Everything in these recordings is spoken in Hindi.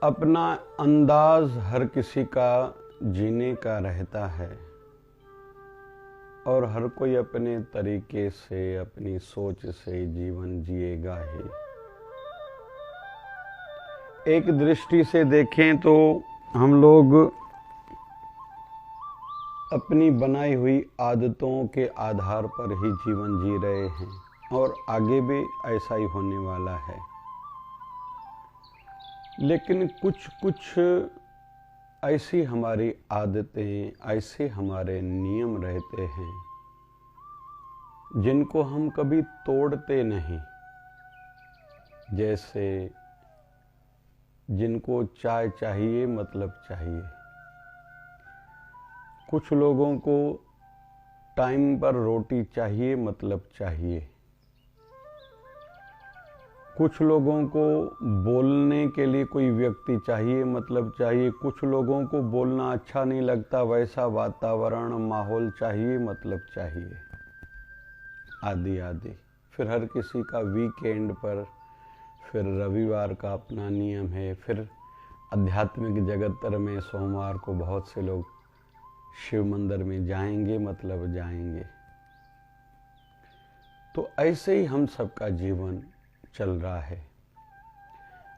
अपना अंदाज हर किसी का जीने का रहता है और हर कोई अपने तरीके से अपनी सोच से जीवन जिएगा ही। एक दृष्टि से देखें तो हम लोग अपनी बनाई हुई आदतों के आधार पर ही जीवन जी रहे हैं और आगे भी ऐसा ही होने वाला है। लेकिन कुछ कुछ ऐसी हमारी आदतें, ऐसे हमारे नियम रहते हैं जिनको हम कभी तोड़ते नहीं। जैसे जिनको चाय चाहिए मतलब चाहिए, कुछ लोगों को टाइम पर रोटी चाहिए मतलब चाहिए, कुछ लोगों को बोलने के लिए कोई व्यक्ति चाहिए मतलब चाहिए, कुछ लोगों को बोलना अच्छा नहीं लगता वैसा वातावरण माहौल चाहिए मतलब चाहिए, आदि आदि। फिर हर किसी का वीकेंड पर, फिर रविवार का अपना नियम है। फिर आध्यात्मिक जगत में सोमवार को बहुत से लोग शिव मंदिर में जाएंगे मतलब जाएंगे। तो ऐसे ही हम सबका जीवन चल रहा है।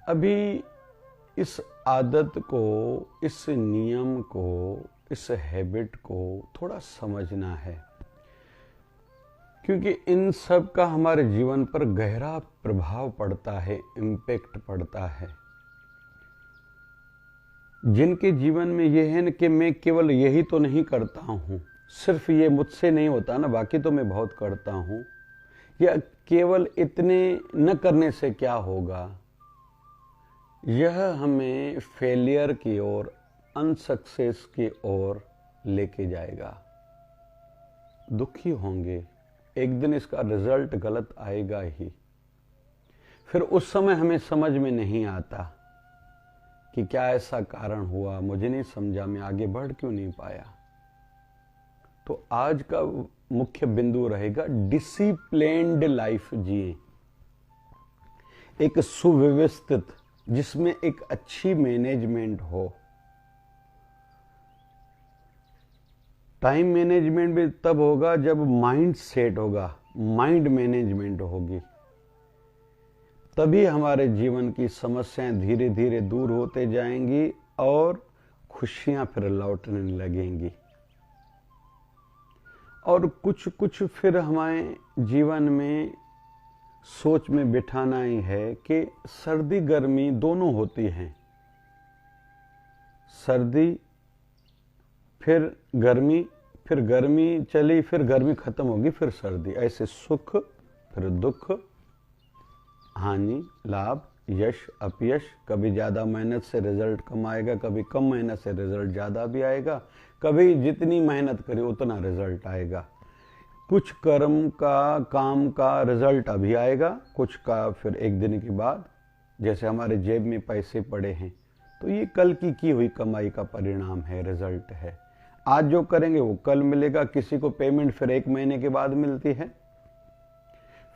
अभी इस आदत को, इस नियम को, इस हैबिट को थोड़ा समझना है, क्योंकि इन सब का हमारे जीवन पर गहरा प्रभाव पड़ता है, इम्पैक्ट पड़ता है। जिनके जीवन में यह है कि मैं केवल यही तो नहीं करता हूं, सिर्फ ये मुझसे नहीं होता ना, बाकी तो मैं बहुत करता हूं, या केवल इतने न करने से क्या होगा, यह हमें फेलियर की ओर, अनसक्सेस की ओर लेके जाएगा। दुखी होंगे, एक दिन इसका रिजल्ट गलत आएगा ही। फिर उस समय हमें समझ में नहीं आता कि क्या ऐसा कारण हुआ, मुझे नहीं समझा, मैं आगे बढ़ क्यों नहीं पाया। तो आज का मुख्य बिंदु रहेगा डिसिप्लिन्ड लाइफ जिए, एक सुव्यवस्थित, जिसमें एक अच्छी मैनेजमेंट हो। टाइम मैनेजमेंट भी तब होगा जब माइंड सेट होगा, माइंड मैनेजमेंट होगी, तभी हमारे जीवन की समस्याएं धीरे धीरे दूर होते जाएंगी और खुशियां फिर लौटने लगेंगी। और कुछ कुछ फिर हमारे जीवन में सोच में बिठाना ही है कि सर्दी गर्मी दोनों होती हैं। सर्दी फिर गर्मी चली, फिर गर्मी खत्म होगी, फिर सर्दी। ऐसे सुख फिर दुख, हानि लाभ, यश अपयश। कभी ज़्यादा मेहनत से रिजल्ट कम आएगा, कभी कम मेहनत से रिजल्ट ज़्यादा भी आएगा, कभी जितनी मेहनत करी उतना रिजल्ट आएगा। कुछ कर्म का, काम का रिजल्ट अभी आएगा, कुछ का फिर एक दिन के बाद। जैसे हमारे जेब में पैसे पड़े हैं तो ये कल की हुई कमाई का परिणाम है, रिजल्ट है। आज जो करेंगे वो कल मिलेगा। किसी को पेमेंट फिर एक महीने के बाद मिलती है।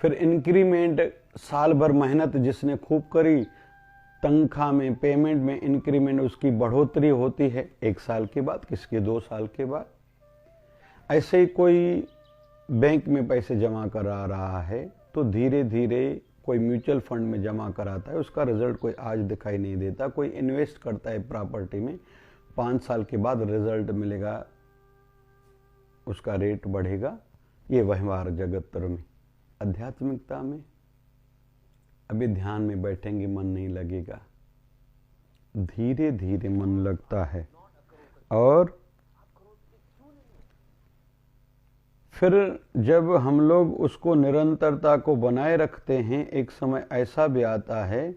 फिर इंक्रीमेंट, साल भर मेहनत जिसने खूब करी, तनख्वाह में, पेमेंट में इंक्रीमेंट, उसकी बढ़ोतरी होती है एक साल के बाद, किसके 2 साल के बाद। ऐसे ही कोई बैंक में पैसे जमा करा रहा है तो धीरे धीरे कोई म्यूचुअल फंड में जमा कराता है, उसका रिजल्ट कोई आज दिखाई नहीं देता। कोई इन्वेस्ट करता है प्रॉपर्टी में, 5 साल के बाद रिजल्ट मिलेगा, उसका रेट बढ़ेगा। ये व्यवहार जगत में। आध्यात्मिकता में अभी ध्यान में बैठेंगे मन नहीं लगेगा, धीरे धीरे मन लगता है। और फिर जब हम लोग उसको निरंतरता को बनाए रखते हैं, एक समय ऐसा भी आता है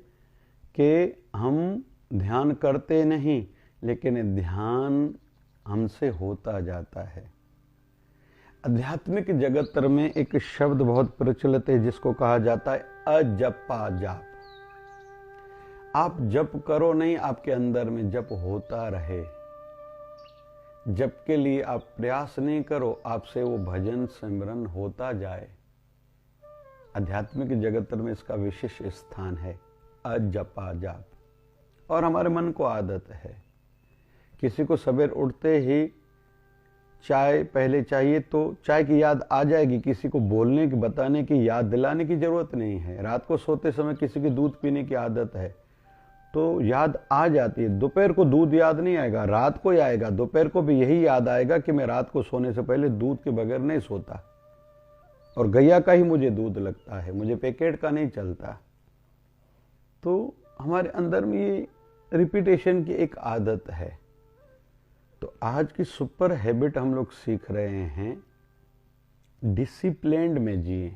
कि हम ध्यान करते नहीं, लेकिन ध्यान हमसे होता जाता है। आध्यात्मिक जगत में एक शब्द बहुत प्रचलित है जिसको कहा जाता है अजपा जाप। आप जप करो नहीं, आपके अंदर में जप होता रहे। जप के लिए आप प्रयास नहीं करो, आपसे वो भजन सिमरन होता जाए। आध्यात्मिक जगत में इसका विशेष स्थान है, अजपा जाप। और हमारे मन को आदत है, किसी को सवेर उठते ही चाय पहले चाहिए तो चाय की याद आ जाएगी, किसी को बोलने की, बताने की, याद दिलाने की जरूरत नहीं है। रात को सोते समय किसी की दूध पीने की आदत है तो याद आ जाती है। दोपहर को दूध याद नहीं आएगा, रात को ही आएगा। दोपहर को भी यही याद आएगा कि मैं रात को सोने से पहले दूध के बगैर नहीं सोता, और गैया का ही मुझे दूध लगता है, मुझे पैकेट का नहीं चलता। तो हमारे अंदर में ये रिपीटेशन की एक आदत है। तो आज की सुपर हैबिट हम लोग सीख रहे हैं, डिसिप्लिन्ड में जिए।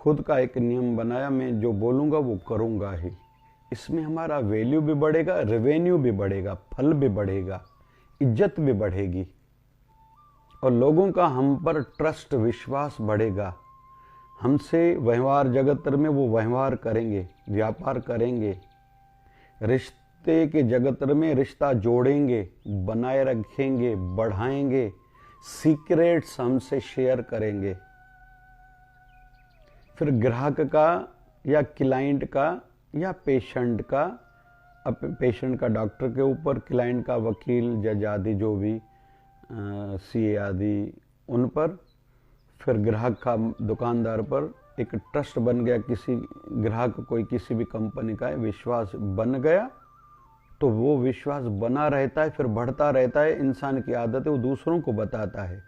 खुद का एक नियम बनाया, मैं जो बोलूंगा वो करूंगा ही। इसमें हमारा वैल्यू भी बढ़ेगा, रेवेन्यू भी बढ़ेगा, फल भी बढ़ेगा, इज्जत भी बढ़ेगी, और लोगों का हम पर ट्रस्ट, विश्वास बढ़ेगा। हमसे व्यवहार जगत में वो व्यवहार करेंगे, व्यापार करेंगे, रिश्ते के जगत में रिश्ता जोड़ेंगे, बनाए रखेंगे, बढ़ाएंगे, सीक्रेट्स हमसे शेयर करेंगे। फिर ग्राहक का या क्लाइंट का या पेशेंट का, अब पेशेंट का डॉक्टर के ऊपर, क्लाइंट का वकील, जज आदि जो भी सीए आदि उन पर, फिर ग्राहक का दुकानदार पर एक ट्रस्ट बन गया। किसी ग्राहक कोई किसी भी कंपनी का है, विश्वास बन गया तो वो विश्वास बना रहता है, फिर बढ़ता रहता है। इंसान की आदत है, वो दूसरों को बताता है।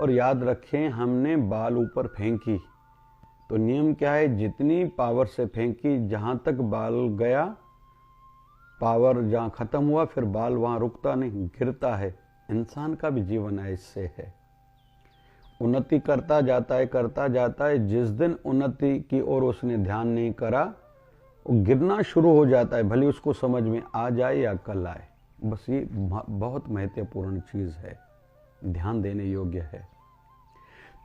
और याद रखें, हमने बाल ऊपर फेंकी तो नियम क्या है, जितनी पावर से फेंकी, जहां तक बाल गया, पावर जहां खत्म हुआ, फिर बाल वहां रुकता नहीं, गिरता है। इंसान का भी जीवन ऐसे है, उन्नति करता जाता है, करता जाता है। जिस दिन उन्नति की ओर उसने ध्यान नहीं करा, वो गिरना शुरू हो जाता है, भले उसको समझ में आ जाए या कल आए। बस ये बहुत महत्वपूर्ण चीज है, ध्यान देने योग्य है।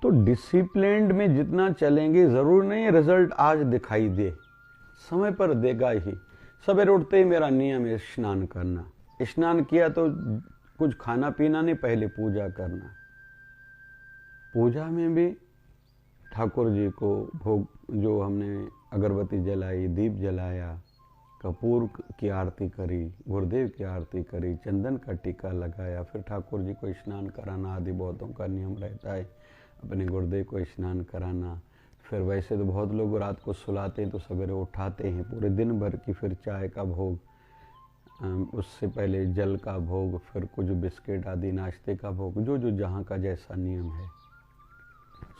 तो डिसिप्लिन्ड में जितना चलेंगे, जरूर नहीं रिजल्ट आज दिखाई दे, समय पर देगा ही। सवेरे उठते ही मेरा नियम है स्नान करना। स्नान किया तो कुछ खाना पीना नहीं, पहले पूजा करना। पूजा में भी ठाकुर जी को भोग, जो हमने अगरबत्ती जलाई, दीप जलाया, कपूर की आरती करी, गुरुदेव की आरती करी, चंदन का टीका लगाया, फिर ठाकुर जी को स्नान कराना आदि बहुतों का नियम रहता है, अपने गुरुदेव को स्नान कराना। फिर वैसे तो बहुत लोग रात को सुलाते हैं तो सवेरे उठाते हैं, पूरे दिन भर की फिर चाय का भोग, उससे पहले जल का भोग, फिर कुछ बिस्किट आदि नाश्ते का भोग, जो जो जहाँ का जैसा नियम है।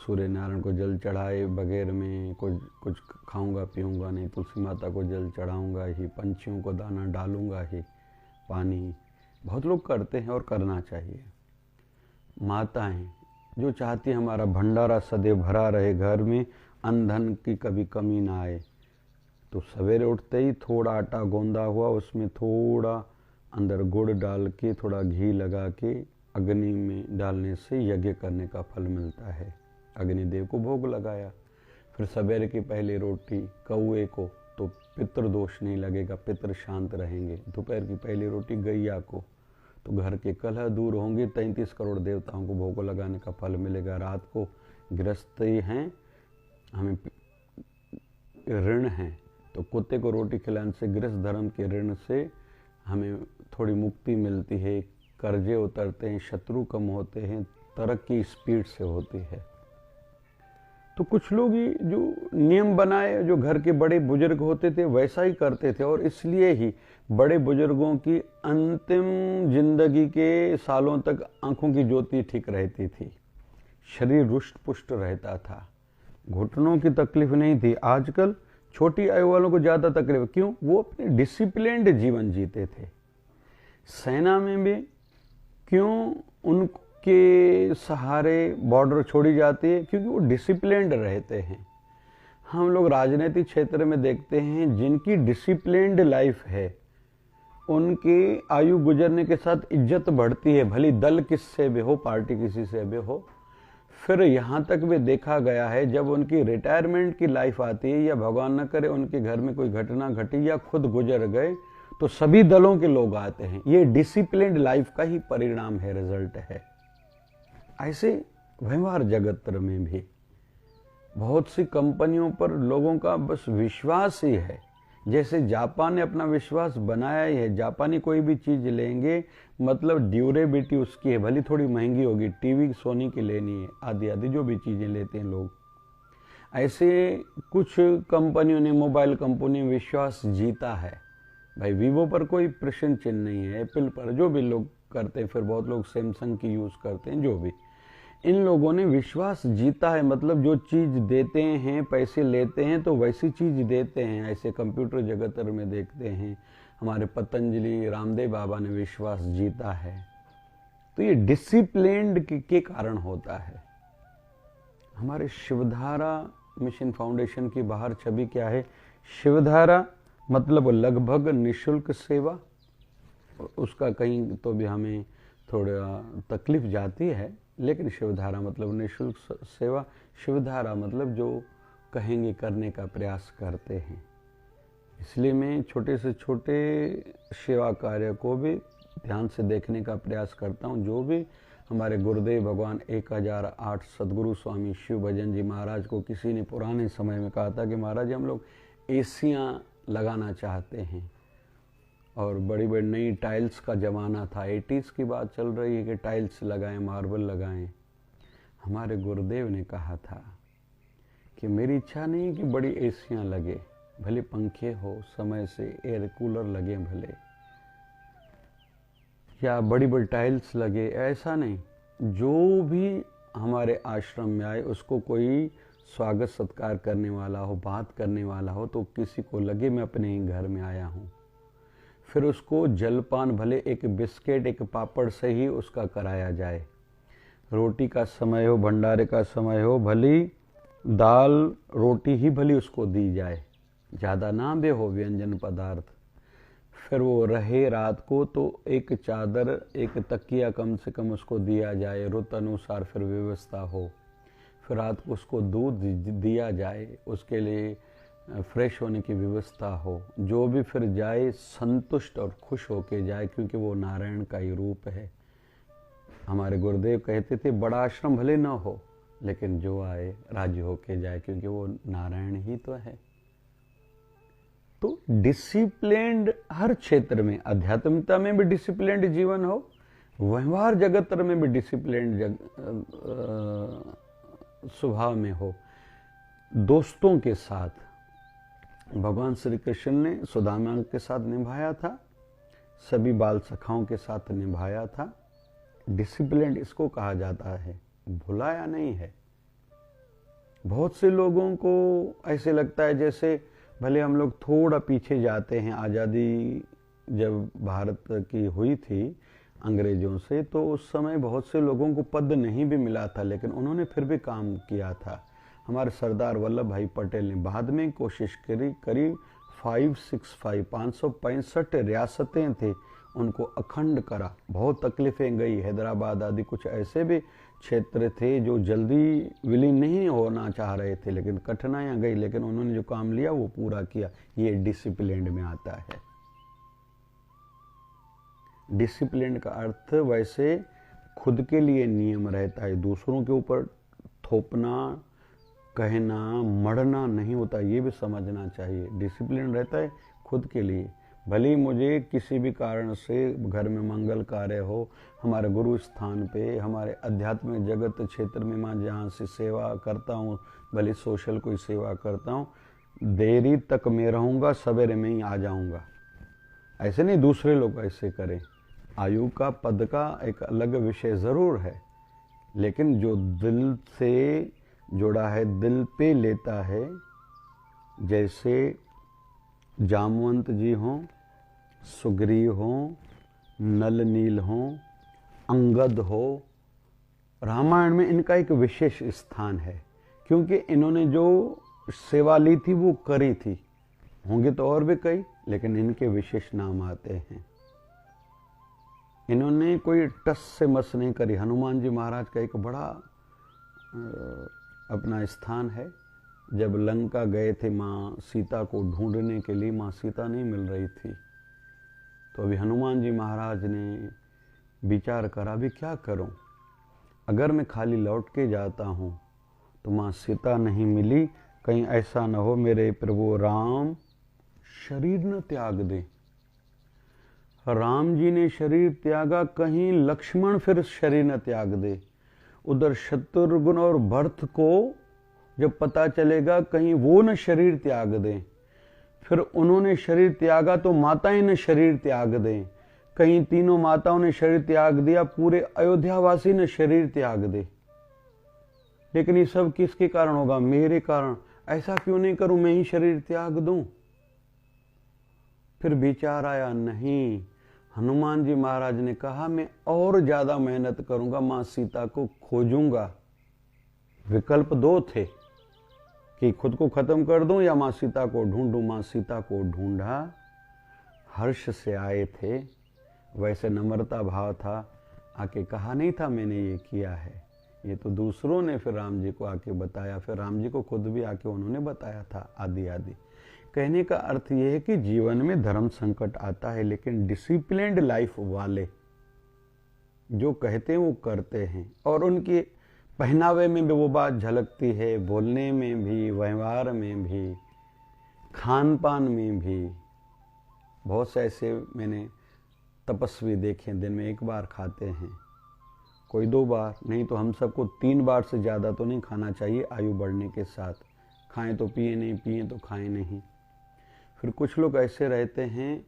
सूर्य नारायण को जल चढ़ाए बगैर में कुछ खाऊंगा पीऊंगा नहीं, तुलसी माता को जल चढ़ाऊंगा ही, पंछियों को दाना डालूंगा ही, पानी बहुत लोग करते हैं और करना चाहिए। माताएं जो चाहती है हमारा भंडारा सदैव भरा रहे, घर में अन्न धन की कभी कमी ना आए, तो सवेरे उठते ही थोड़ा आटा गोंदा हुआ, उसमें थोड़ा अंदर गुड़ डाल के, थोड़ा घी लगा के अग्नि में डालने से यज्ञ करने का फल मिलता है। अग्निदेव को भोग लगाया। फिर सवेरे की पहली रोटी कौए को, तो पितृ दोष नहीं लगेगा, पितृ शांत रहेंगे। दोपहर की पहली रोटी गैया को, तो घर के कलह दूर होंगे। 33 करोड़ देवताओं को भोग लगाने का फल मिलेगा। रात को गृहस्थी हैं, हमें ऋण है, तो कुत्ते को रोटी खिलाने से गृहस्थ धर्म के ऋण से हमें थोड़ी मुक्ति मिलती है, कर्जे उतरते हैं, शत्रु कम होते हैं, तरक्की स्पीड से होती है। तो कुछ लोग ही जो नियम बनाए, जो घर के बड़े बुजुर्ग होते थे वैसा ही करते थे, और इसलिए ही बड़े बुजुर्गों की अंतिम जिंदगी के सालों तक आंखों की ज्योति ठीक रहती थी, शरीर रुष्ट पुष्ट रहता था, घुटनों की तकलीफ नहीं थी। आजकल छोटी आयु वालों को ज्यादा तकलीफ, क्यों? वो अपने डिसिप्लिन्ड जीवन जीते थे। सेना में भी क्यों उनके सहारे बॉर्डर छोड़ी जाती है? क्योंकि वो डिसिप्लिन्ड रहते हैं। हम लोग राजनीतिक क्षेत्र में देखते हैं, जिनकी डिसिप्लिन्ड लाइफ है उनकी आयु गुजरने के साथ इज्जत बढ़ती है, भली दल किससे भी हो, पार्टी किसी से भी हो। फिर यहाँ तक भी देखा गया है, जब उनकी रिटायरमेंट की लाइफ आती है, या भगवान न करे उनके घर में कोई घटना घटी या खुद गुजर गए, तो सभी दलों के लोग आते हैं। ये डिसिप्लिन्ड लाइफ का ही परिणाम है, रिजल्ट है। ऐसे व्यवहार जगत में भी बहुत सी कंपनियों पर लोगों का बस विश्वास ही है जैसे जापान ने अपना विश्वास बनाया ही है। जापानी कोई भी चीज़ लेंगे मतलब ड्यूरेबिलिटी उसकी है, भली थोड़ी महंगी होगी, टीवी सोनी की लेनी है, आदि आदि जो भी चीज़ें लेते हैं लोग। ऐसे कुछ कंपनियों ने, मोबाइल कंपनी ने विश्वास जीता है भाई। वीवो पर कोई प्रश्न चिन्ह नहीं है, एप्पल पर जो भी लोग करते हैं, फिर बहुत लोग सैमसंग की यूज़ करते हैं, जो भी इन लोगों ने विश्वास जीता है। मतलब जो चीज़ देते हैं, पैसे लेते हैं तो वैसी चीज़ देते हैं। ऐसे कंप्यूटर जगत में देखते हैं हमारे पतंजलि रामदेव बाबा ने विश्वास जीता है। तो ये डिसिप्लिन्ड के कारण होता है। हमारे शिवधारा मिशन फाउंडेशन की बाहर छवि क्या है? शिवधारा मतलब लगभग निःशुल्क सेवा। उसका कहीं तो भी हमें थोड़ा तकलीफ जाती है, लेकिन शिवधारा मतलब निःशुल्क सेवा। शिवधारा मतलब जो कहेंगे करने का प्रयास करते हैं। इसलिए मैं छोटे से छोटे सेवा कार्य को भी ध्यान से देखने का प्रयास करता हूँ। जो भी हमारे गुरुदेव भगवान 1008 सदगुरु स्वामी शिव भजन जी महाराज को किसी ने पुराने समय में कहा था कि महाराज हम लोग एसियाँ लगाना चाहते हैं, और बड़ी बड़ी नई टाइल्स का ज़माना था, 80s की बात चल रही है कि टाइल्स लगाएं, मार्बल लगाएं। हमारे गुरुदेव ने कहा था कि मेरी इच्छा नहीं है कि बड़ी एसियाँ लगे, भले पंखे हो, समय से एयर कूलर लगे भले, या बड़ी बड़ी टाइल्स लगे, ऐसा नहीं। जो भी हमारे आश्रम में आए उसको कोई स्वागत सत्कार करने वाला हो, बात करने वाला हो, तो किसी को लगे मैं अपने ही घर में आया हूँ। फिर उसको जलपान भले एक बिस्किट एक पापड़ से ही उसका कराया जाए। रोटी का समय हो, भंडारे का समय हो, भली दाल रोटी ही भली उसको दी जाए, ज़्यादा ना बे हो व्यंजन पदार्थ। फिर वो रहे रात को तो एक चादर एक तकिया कम से कम उसको दिया जाए, रुत अनुसार फिर व्यवस्था हो। फिर रात को उसको दूध दिया जाए, उसके लिए फ्रेश होने की व्यवस्था हो। जो भी फिर जाए संतुष्ट और खुश होके जाए, क्योंकि वो नारायण का ही रूप है। हमारे गुरुदेव कहते थे बड़ा आश्रम भले न हो, लेकिन जो आए राजी होके जाए, क्योंकि वो नारायण ही तो है। तो डिसिप्लिन्ड हर क्षेत्र में, आध्यात्मिकता में भी डिसिप्लिन्ड जीवन हो, व्यवहार जगत में भी डिसिप्लिन्ड स्वभाव में हो। दोस्तों के साथ भगवान श्री कृष्ण ने सुदामा के साथ निभाया था, सभी बाल सखाओं के साथ निभाया था। डिसिप्लिन इसको कहा जाता है, भुलाया नहीं है। बहुत से लोगों को ऐसे लगता है जैसे भले हम लोग थोड़ा पीछे जाते हैं। आज़ादी जब भारत की हुई थी अंग्रेज़ों से, तो उस समय बहुत से लोगों को पद नहीं भी मिला था, लेकिन उन्होंने फिर भी काम किया था। हमारे सरदार वल्लभ भाई पटेल ने बाद में कोशिश करी, करीब 565 रियासतें थे, उनको अखंड करा। बहुत तकलीफें गई, हैदराबाद आदि कुछ ऐसे भी क्षेत्र थे जो जल्दी विलीन नहीं होना चाह रहे थे, लेकिन कठिनाइयाँ गई, लेकिन उन्होंने जो काम लिया वो पूरा किया। ये डिसिप्लिन में आता है। डिसिप्लिन का अर्थ वैसे खुद के लिए नियम रहता है, दूसरों के ऊपर थोपना, कहना, मढ़ना नहीं होता, ये भी समझना चाहिए। डिसिप्लिन रहता है खुद के लिए। भले मुझे किसी भी कारण से घर में मंगल कार्य हो, हमारे गुरु स्थान पे, हमारे आध्यात्मिक जगत क्षेत्र में मैं जहाँ से सेवा करता हूँ, भले सोशल कोई सेवा करता हूँ, देरी तक मैं रहूँगा, सवेरे में ही आ जाऊँगा। ऐसे नहीं दूसरे लोग ऐसे करें। आयु का पद का एक अलग विषय ज़रूर है, लेकिन जो दिल से जुड़ा है, दिल पे लेता है, जैसे जामवंत जी हों, सुग्रीव हों, नल नील हों, अंगद हो, रामायण में इनका एक विशेष स्थान है, क्योंकि इन्होंने जो सेवा ली थी वो करी थी। होंगे तो और भी कई, लेकिन इनके विशेष नाम आते हैं। इन्होंने कोई टस से मस नहीं करी। हनुमान जी महाराज का एक बड़ा अपना स्थान है। जब लंका गए थे माँ सीता को ढूंढने के लिए, माँ सीता नहीं मिल रही थी, तो अभी हनुमान जी महाराज ने विचार करा, अभी क्या करूं, अगर मैं खाली लौट के जाता हूं तो माँ सीता नहीं मिली, कहीं ऐसा न हो मेरे प्रभु राम शरीर न त्याग दे। राम जी ने शरीर त्यागा, कहीं लक्ष्मण फिर शरीर न त्याग दे। उधर शत्रुघ्न और भरत को जब पता चलेगा कहीं वो न शरीर त्याग दें, फिर उन्होंने शरीर त्यागा तो माताएं न शरीर त्याग दें, कहीं तीनों माताओं ने शरीर त्याग दिया, पूरे अयोध्यावासी ने शरीर त्याग दे। लेकिन ये सब किसके कारण होगा? मेरे कारण। ऐसा क्यों नहीं करूं, मैं ही शरीर त्याग दूं? फिर विचार आया, नहीं, हनुमान जी महाराज ने कहा मैं और ज्यादा मेहनत करूंगा, मां सीता को खोजूंगा। विकल्प दो थे कि खुद को खत्म कर दूं या मां सीता को ढूंढूं। मां सीता को ढूंढा, हर्ष से आए थे, वैसे नम्रता भाव था, आके कहा नहीं था मैंने ये किया है, ये तो दूसरों ने फिर राम जी को आके बताया, फिर राम जी को खुद भी आके उन्होंने बताया था, आदि आदि। कहने का अर्थ यह है कि जीवन में धर्म संकट आता है, लेकिन डिसिप्लिन्ड लाइफ वाले जो कहते हैं वो करते हैं, और उनके पहनावे में भी वो बात झलकती है, बोलने में भी, व्यवहार में भी, खान पान में भी। बहुत से ऐसे मैंने तपस्वी देखे, दिन में एक बार खाते हैं, कोई 2 बार, नहीं तो हम सबको 3 बार से ज़्यादा तो नहीं खाना चाहिए आयु बढ़ने के साथ। खाएं तो पिए नहीं, पिए तो खाएं नहीं। फिर कुछ लोग ऐसे रहते हैं,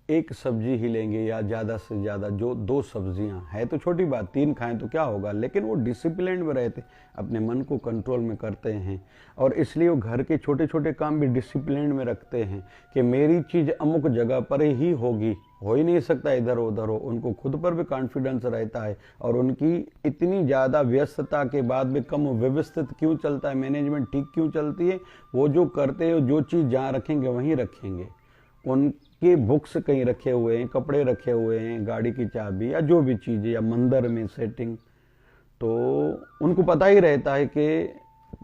एक सब्जी ही लेंगे या ज़्यादा से ज़्यादा जो 2 सब्जियां है तो छोटी बात, 3 खाएं तो क्या होगा, लेकिन वो डिसिप्लिन में रहते, अपने मन को कंट्रोल में करते हैं, और इसलिए वो घर के छोटे छोटे काम भी डिसिप्लिन में रखते हैं कि मेरी चीज़ अमुक जगह पर ही होगी, हो ही नहीं सकता इधर उधर हो। उनको खुद पर भी कॉन्फिडेंस रहता है, और उनकी इतनी ज़्यादा व्यस्तता के बाद भी कम व्यवस्थित क्यों चलता है, मैनेजमेंट ठीक क्यों चलती है? वो जो करते हैं, जो चीज़ जहाँ रखेंगे वहीं रखेंगे। उनके बुक्स कहीं रखे हुए हैं, कपड़े रखे हुए हैं, गाड़ी की चाबी या जो भी चीज़, या मंदिर में सेटिंग, तो उनको पता ही रहता है कि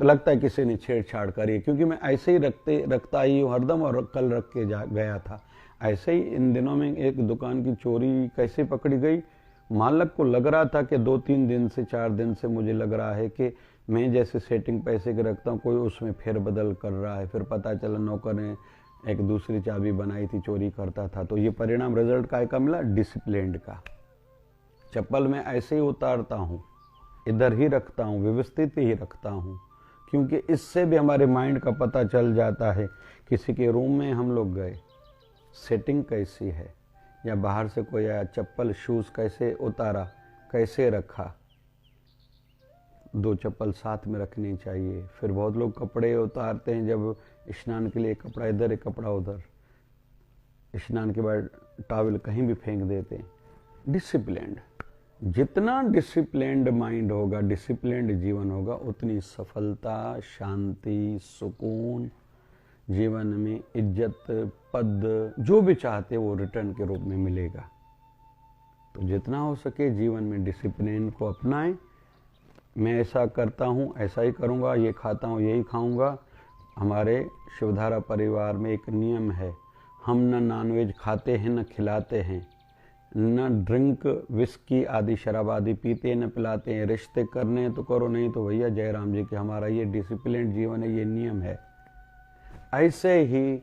लगता है किसी ने छेड़छाड़ करी, क्योंकि मैं ऐसे ही रखता ही हूँ हरदम, और कल रख के गया था। ऐसे ही इन दिनों में एक दुकान की चोरी कैसे पकड़ी गई, मालक को लग रहा था कि 2-3 दिन से 4 दिन से मुझे लग रहा है कि मैं जैसे सेटिंग पैसे के रखता हूँ, कोई उसमें फेरबदल कर रहा है। फिर पता चला नौकर ने एक दूसरी चाबी बनाई थी, चोरी करता था। तो ये परिणाम रिजल्ट का मिला, डिसिप्लिन का। चप्पल में ऐसे ही उतारता हूँ, इधर ही रखता हूँ, व्यवस्थित ही रखता हूँ, क्योंकि इससे भी हमारे माइंड का पता चल जाता है। किसी के रूम में हम लोग गए, सेटिंग कैसी है, या बाहर से कोई आया, चप्पल शूज़ कैसे उतारा, कैसे रखा। 2 चप्पल साथ में रखनी चाहिए। फिर बहुत लोग कपड़े उतारते हैं जब स्नान के लिए, एक कपड़ा इधर एक कपड़ा उधर, स्नान के बाद टॉवल कहीं भी फेंक देते हैं। डिसिप्लिन्ड, जितना डिसिप्लिन्ड माइंड होगा, डिसिप्लिन्ड जीवन होगा, उतनी सफलता, शांति, सुकून, जीवन में इज्जत, पद, जो भी चाहते वो रिटर्न के रूप में मिलेगा। तो जितना हो सके जीवन में डिसिप्लिन को अपनाएं। मैं ऐसा करता हूँ, ऐसा ही करूँगा, ये खाता हूँ, यही खाऊँगा। हमारे शिवधारा परिवार में एक नियम है, हम न नॉनवेज खाते हैं, न खिलाते हैं, न ड्रिंक, विस्की आदि शराब आदि पीते न पिलाते हैं। रिश्ते करने हैं तो करो, नहीं तो भैया जय राम जी के। हमारा ये डिसिप्लिन जीवन है, ये नियम है। ऐसे ही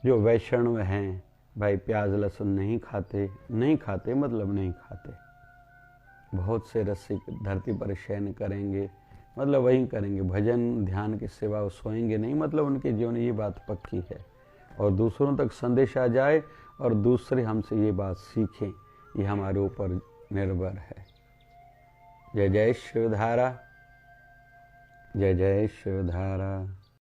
जो वैष्णव हैं भाई, प्याज लहसुन नहीं खाते, नहीं खाते मतलब नहीं खाते। बहुत से रसिक धरती पर शयन करेंगे मतलब वही करेंगे, भजन ध्यान के सिवा सोएंगे नहीं, मतलब उनके जीवन ये बात पक्की है। और दूसरों तक संदेश आ जाए और दूसरे हमसे ये बात सीखें, ये हमारे ऊपर निर्भर है। जय जय शिवधारा, जय जय शिवधारा।